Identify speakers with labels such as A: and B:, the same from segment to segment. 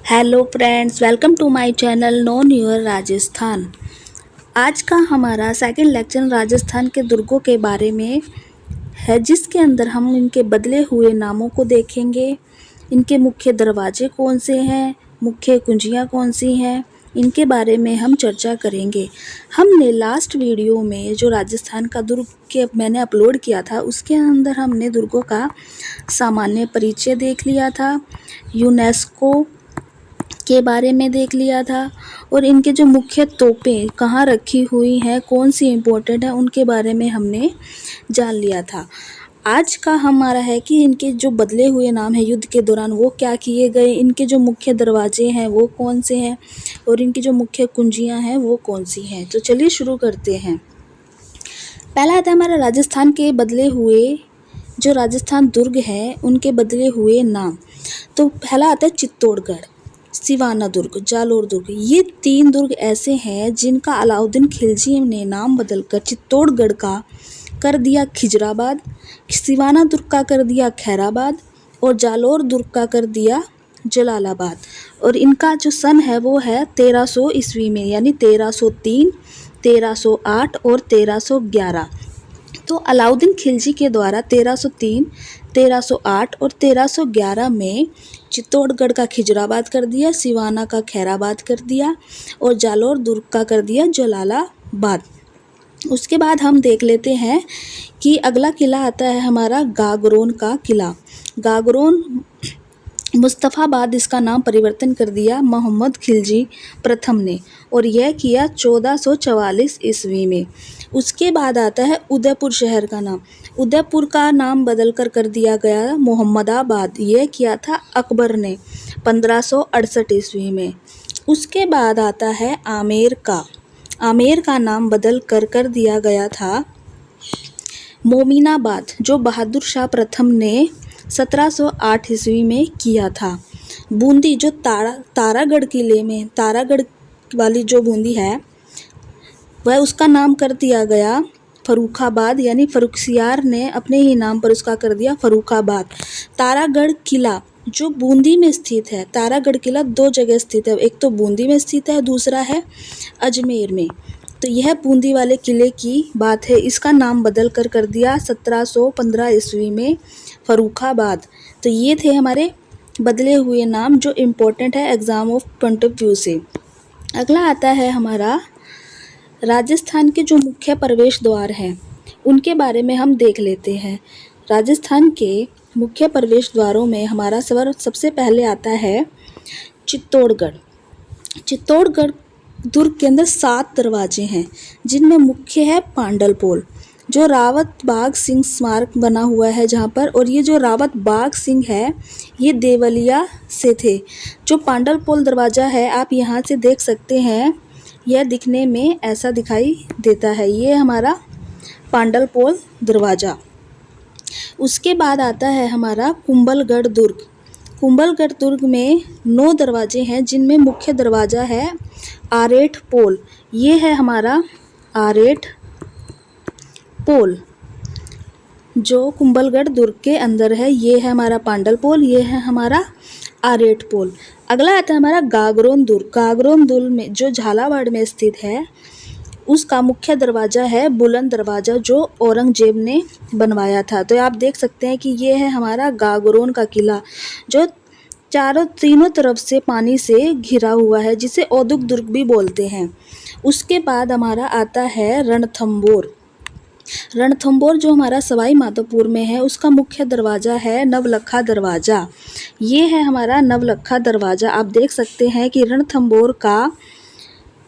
A: Hello friends, welcome to my channel know your Rajasthan. आज का हमारा सेकंड लेक्चर राजस्थान के दुर्गों के बारे में है, जिसके अंदर हम इनके बदले हुए नामों को देखेंगे। इनके मुख्य दरवाजे कौन से हैं, मुख्य कुंजियाँ कौन सी हैं, इनके बारे में हम चर्चा करेंगे। हमने लास्ट वीडियो में जो राजस्थान का दुर्ग के मैंने अपलोड किया था, उसके अंदर हमने दुर्गों का सामान्य परिचय देख लिया था, यूनेस्को के बारे में देख लिया था, और इनके जो मुख्य तोपें कहाँ रखी हुई हैं, कौन सी इम्पोर्टेंट है, उनके बारे में हमने जान लिया था। आज का हमारा है कि इनके जो बदले हुए नाम हैं युद्ध के दौरान वो क्या किए गए, इनके जो मुख्य दरवाजे हैं वो कौन से हैं, और इनकी जो मुख्य कुंजियां हैं वो कौन सी हैं। तो चलिए शुरू करते हैं। पहला आता है हमारा राजस्थान के बदले हुए, जो राजस्थान दुर्ग हैं उनके बदले हुए नाम। तो पहला आता है चित्तौड़गढ़, सिवाना दुर्ग, जालोर दुर्ग। ये तीन दुर्ग ऐसे हैं जिनका अलाउद्दीन खिलजी ने नाम बदलकर चित्तौड़गढ़ का कर दिया खिजराबाद, सिवाना दुर्ग का कर दिया खैराबाद, और जालोर दुर्ग का कर दिया जलालाबाद। और इनका जो सन है वो है 1300 ईस्वी में, यानी 1303, 1308 और 1311। तो अलाउद्दीन खिलजी के द्वारा 1303, 1308 और 1311 में चित्तौड़गढ़ का खिजराबाद कर दिया, सिवाना का खैराबाद कर दिया, और जालोर दुर्ग का कर दिया जलालाबाद। उसके बाद हम देख लेते हैं कि अगला किला आता है हमारा गागरोन का किला। गागरोन मुस्तफ़ाबाद, इसका नाम परिवर्तन कर दिया मोहम्मद खिलजी प्रथम ने, और यह किया 1444 ईस्वी में। उसके बाद आता है उदयपुर शहर का नाम। उदयपुर का नाम बदलकर कर दिया गया मोहम्मदाबाद, यह किया था अकबर ने 1568 ईस्वी में। उसके बाद आता है आमेर का। आमेर का नाम बदल कर दिया गया था मोमिनाबाद, जो बहादुर शाह प्रथम ने 1708 ईस्वी में किया था। बूंदी, जो तारागढ़ किले में, तारागढ़ वाली जो बूंदी है वह, उसका नाम कर दिया गया फर्रुखाबाद, यानी फर्रुखसियार ने अपने ही नाम पर उसका कर दिया फर्रुखाबाद। तारागढ़ किला जो बूंदी में स्थित है, तारागढ़ किला दो जगह स्थित है, एक तो बूंदी में स्थित है, दूसरा है अजमेर में। तो यह बूंदी वाले किले की बात है, इसका नाम बदल कर दिया 1715 ईस्वी में फर्रुखाबाद। तो ये थे हमारे बदले हुए नाम जो इम्पोर्टेंट है exam of point of view से। अगला आता है हमारा राजस्थान के जो मुख्य प्रवेश द्वार हैं उनके बारे में हम देख लेते हैं। राजस्थान के मुख्य प्रवेश द्वारों में हमारा सबसे पहले आता है चित्तौड़गढ़। चित्तौड़गढ़ दुर्ग के अंदर 7 दरवाजे हैं, जिनमें मुख्य है पांडल पोल, जो रावत बाग सिंह स्मारक बना हुआ है जहाँ पर। और ये जो रावत बाग सिंह है ये देवलिया से थे। जो पांडल पोल दरवाज़ा है आप यहाँ से देख सकते हैं, यह दिखने में ऐसा दिखाई देता है, ये हमारा पांडल पोल दरवाज़ा। उसके बाद आता है हमारा कुंभलगढ़ दुर्ग। कुंभलगढ़ दुर्ग में 9 दरवाजे हैं, जिनमें मुख्य दरवाज़ा है आरेठ पोल, ये है हमारा आरेठ पोल जो कुंभलगढ़ दुर्ग के अंदर है। ये है हमारा पांडल पोल, ये है हमारा आरेठ पोल। अगला आता है हमारा गागरोन दुर्ग। गागरोन दुर्ग में जो झालावाड़ में स्थित है, उसका मुख्य दरवाज़ा है बुलंद दरवाज़ा, जो औरंगजेब ने बनवाया था। तो आप देख सकते हैं कि ये है हमारा गागरोन का किला, जो तीनों तरफ से पानी से घिरा हुआ है, जिसे औदुक दुर्ग भी बोलते हैं। उसके बाद हमारा आता है रणथंबोर। रणथंबोर जो हमारा सवाई माधोपुर में है, उसका मुख्य दरवाज़ा है नवलखा दरवाज़ा, ये है हमारा नवलखा दरवाज़ा। आप देख सकते हैं कि रणथंबोर का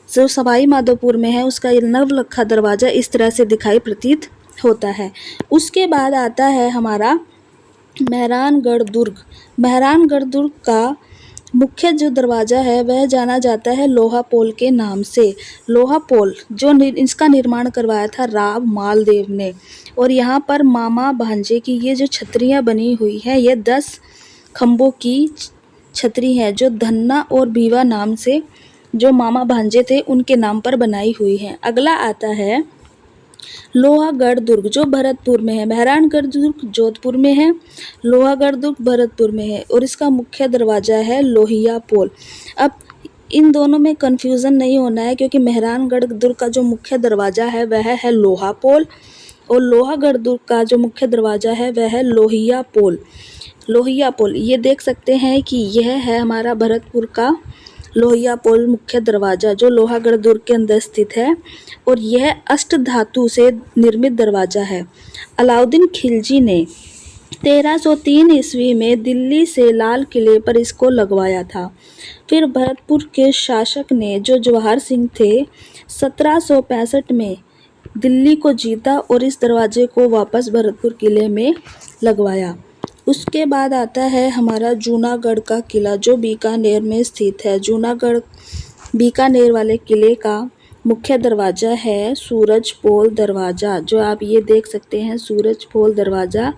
A: जो सवाई माधोपुर में है उसका ये नवलखा दरवाज़ा इस तरह से दिखाई प्रतीत होता है। उसके बाद आता है हमारा मेहरानगढ़ दुर्ग। मेहरानगढ़ दुर्ग का मुख्य जो दरवाज़ा है वह जाना जाता है लोहा पोल के नाम से। लोहा पोल जो इसका निर्माण करवाया था राव मालदेव ने। और यहाँ पर मामा भांजे की ये जो छतरियाँ बनी हुई हैं, ये 10 खम्भों की छतरी है, जो धन्ना और भीवा नाम से जो मामा भांजे थे उनके नाम पर बनाई हुई है। अगला आता है लोहागढ़ दुर्ग जो भरतपुर में है, मेहरानगढ़ दुर्ग जोधपुर में है, लोहागढ़ दुर्ग भरतपुर में है और इसका मुख्य दरवाज़ा है लोहिया पोल। अब इन दोनों में कन्फ्यूज़न नहीं होना है क्योंकि मेहरानगढ़ दुर्ग का जो मुख्य दरवाज़ा है वह है लोहा पोल और लोहागढ़ दुर्ग का जो मुख्य दरवाज़ा है वह है लोहिया पोल। लोहिया पोल ये देख सकते हैं कि यह है हमारा भरतपुर का लोहिया पोल मुख्य दरवाज़ा जो लोहागढ़ दुर्ग के अंदर स्थित है और यह अष्ट धातु से निर्मित दरवाज़ा है। अलाउद्दीन खिलजी ने 1303 ईस्वी में दिल्ली से लाल किले पर इसको लगवाया था। फिर भरतपुर के शासक ने जो जवाहर सिंह थे 1765 में दिल्ली को जीता और इस दरवाजे को वापस भरतपुर किले में लगवाया। उसके बाद आता है हमारा जूनागढ़ का किला जो बीकानेर में स्थित है। जूनागढ़ बीकानेर वाले किले का मुख्य दरवाज़ा है सूरजपोल दरवाज़ा जो आप ये देख सकते हैं सूरजपोल दरवाज़ा।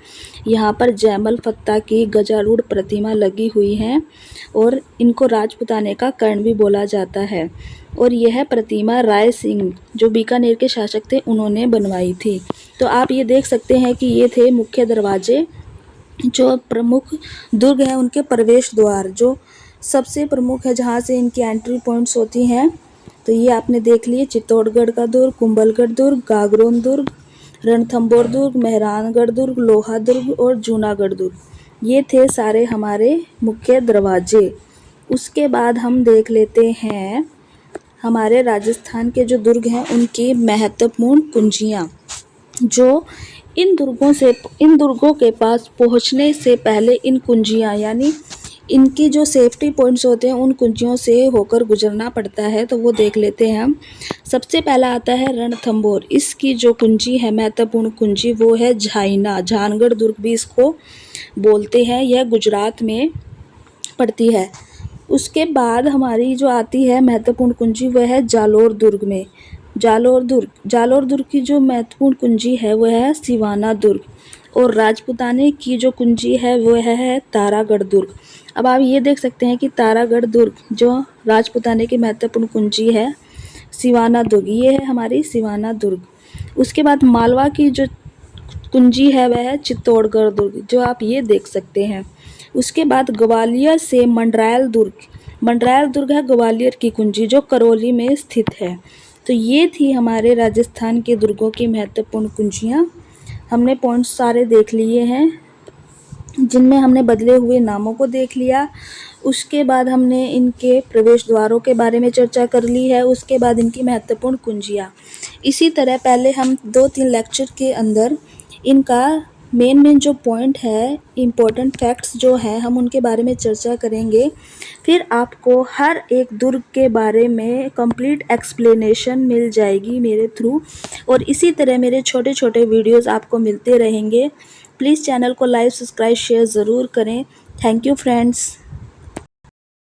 A: यहाँ पर जयमल फत्ता की गजारूढ़ प्रतिमा लगी हुई है और इनको राजपुताने का कर्ण भी बोला जाता है और यह प्रतिमा राय सिंह जो बीकानेर के शासक थे उन्होंने बनवाई थी। तो आप ये देख सकते हैं कि ये थे मुख्य दरवाजे जो प्रमुख दुर्ग हैं उनके प्रवेश द्वार जो सबसे प्रमुख है जहाँ से इनकी एंट्री पॉइंट्स होती हैं। तो ये आपने देख लिए चित्तौड़गढ़ का दुर्ग, कुंभलगढ़ दुर्ग, गागरोन दुर्ग, रणथंभौर दुर्ग, मेहरानगढ़ दुर्ग, लोहा दुर्ग और जूनागढ़ दुर्ग। ये थे सारे हमारे मुख्य दरवाजे। उसके बाद हम देख लेते हैं हमारे राजस्थान के जो दुर्ग हैं उनकी महत्वपूर्ण कुंजियाँ जो इन दुर्गों के पास पहुंचने से पहले इन कुंजियाँ यानी इनकी जो सेफ्टी पॉइंट्स होते हैं उन कुंजियों से होकर गुजरना पड़ता है। तो वो देख लेते हैं हम। सबसे पहला आता है रणथंभौर। इसकी जो कुंजी है महत्वपूर्ण कुंजी वो है झाइना, झानगढ़ दुर्ग भी इसको बोलते हैं। यह गुजरात में पड़ती है। उसके बाद हमारी जो आती है महत्वपूर्ण कुंजी वह है जालोर दुर्ग में। जालोर दुर्ग की जो महत्वपूर्ण कुंजी है वह है सिवाना दुर्ग और राजपुताने की जो कुंजी है वह है तारागढ़ दुर्ग। अब आप ये देख सकते हैं कि तारागढ़ दुर्ग जो राजपुताने की महत्वपूर्ण कुंजी है सिवाना दुर्ग, ये है हमारी सिवाना दुर्ग। उसके बाद मालवा की जो कुंजी है वह है चित्तौड़गढ़ दुर्ग जो आप ये देख सकते हैं। उसके बाद ग्वालियर से मंडरायल दुर्ग है ग्वालियर की कुंजी जो करौली में स्थित है। तो ये थी हमारे राजस्थान के दुर्गों की महत्वपूर्ण कुंजियाँ। हमने पॉइंट्स सारे देख लिए हैं जिनमें हमने बदले हुए नामों को देख लिया। उसके बाद हमने इनके प्रवेश द्वारों के बारे में चर्चा कर ली है। उसके बाद इनकी महत्वपूर्ण कुंजियाँ। इसी तरह पहले हम 2-3 लेक्चर के अंदर इनका मेन जो पॉइंट है इम्पोर्टेंट फैक्ट्स जो हैं हम उनके बारे में चर्चा करेंगे। फिर आपको हर एक दुर्ग के बारे में कंप्लीट एक्सप्लेनेशन मिल जाएगी मेरे थ्रू और इसी तरह मेरे छोटे छोटे वीडियोस आपको मिलते रहेंगे। प्लीज़ चैनल को लाइक, सब्सक्राइब, शेयर ज़रूर करें। Thank you friends.